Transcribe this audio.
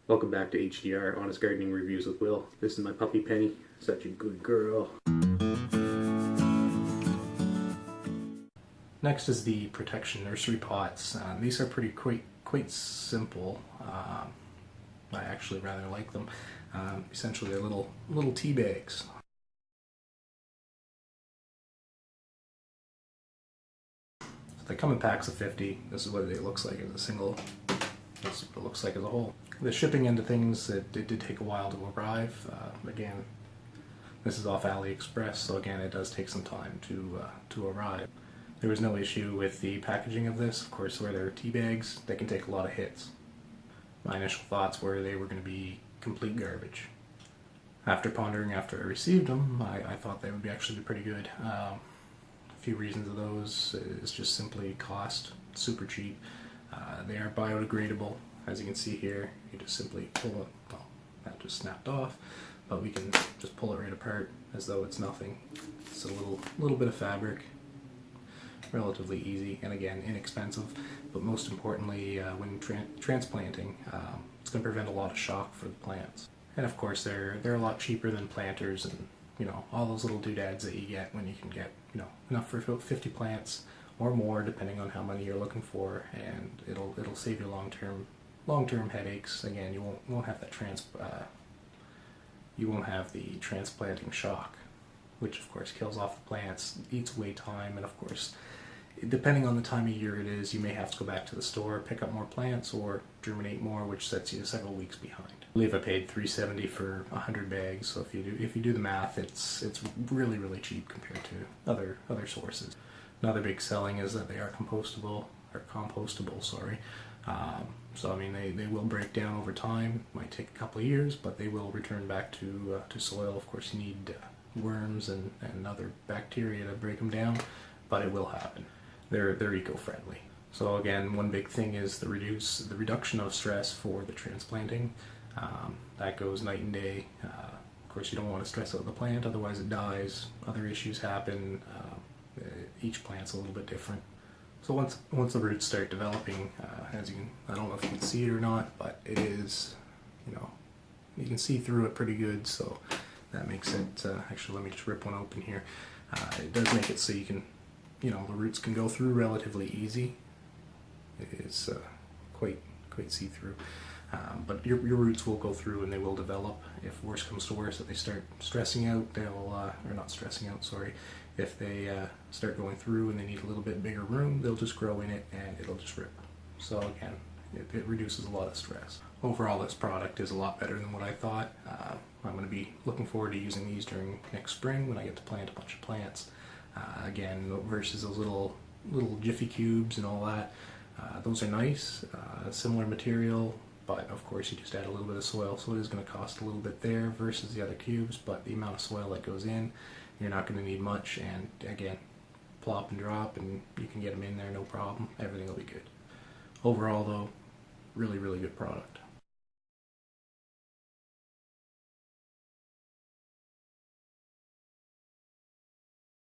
Welcome back to HDR, Honest Gardening Reviews with Will. This is my puppy Penny, such a good girl. Next is the protection nursery pots. These are pretty quite simple. I actually rather like them. Essentially they're little tea bags. So they come in packs of 50. This is what it looks like as a single. This is what it looks like as a whole. The shipping end of things, it did take a while to arrive. Again, this is off Aliexpress, so again, it does take some time to arrive. There was no issue with the packaging of this. Of course, where they're tea bags, they can take a lot of hits. My initial thoughts were they were going to be complete garbage. After pondering after I received them, I thought they would actually be pretty good. A few reasons of those is just simply cost, super cheap. They are biodegradable. As you can see here, you just simply pull it, well, that just snapped off, but we can just pull it right apart as though it's nothing. It's a little bit of fabric, relatively easy, and again, inexpensive, but most importantly, when transplanting, it's going to prevent a lot of shock for the plants. And of course, they're a lot cheaper than planters and, you know, all those little doodads that you get when you can get, you know, enough for 50 plants or more, depending on how many you're looking for, and it'll save you long-term headaches. Again, you won't have that you won't have the transplanting shock, which of course kills off the plants, eats away time, and of course, depending on the time of year it is, you may have to go back to the store, pick up more plants, or germinate more, which sets you several weeks behind. I believe I paid $3.70 for 100 bags, so if you do the math, it's really cheap compared to other sources. Another big selling is that they are compostable, sorry. So I mean, they will break down over time. Might take a couple of years, but they will return back to soil. Of course, you need worms and other bacteria to break them down, but it will happen. They're eco-friendly. So again, one big thing is the reduction of stress for the transplanting. That goes night and day. Of course, you don't want to stress out the plant, otherwise it dies. Other issues happen. Each plant's a little bit different. So once the roots start developing, as you can, I don't know if you can see it or not, but it is, you know, you can see through it pretty good, so that makes it, actually let me just rip one open here. It does make it so you can, you know, the roots can go through relatively easy. It is quite see-through. But your roots will go through and they will develop. If worse comes to worse, if they start stressing out, they'll, or not stressing out, sorry, if they start going through and they need a little bit bigger room, they'll just grow in it and it'll just rip. So again, it reduces a lot of stress. Overall, this product is a lot better than what I thought. I'm going to be looking forward to using these during next spring when I get to plant a bunch of plants. Again, versus those little Jiffy cubes and all that. Those are nice, similar material, but of course you just add a little bit of soil, so it is going to cost a little bit there versus the other cubes, but the amount of soil that goes in, you're not going to need much, and again, plop and drop, and you can get them in there no problem. Everything will be good. Overall though, really good product.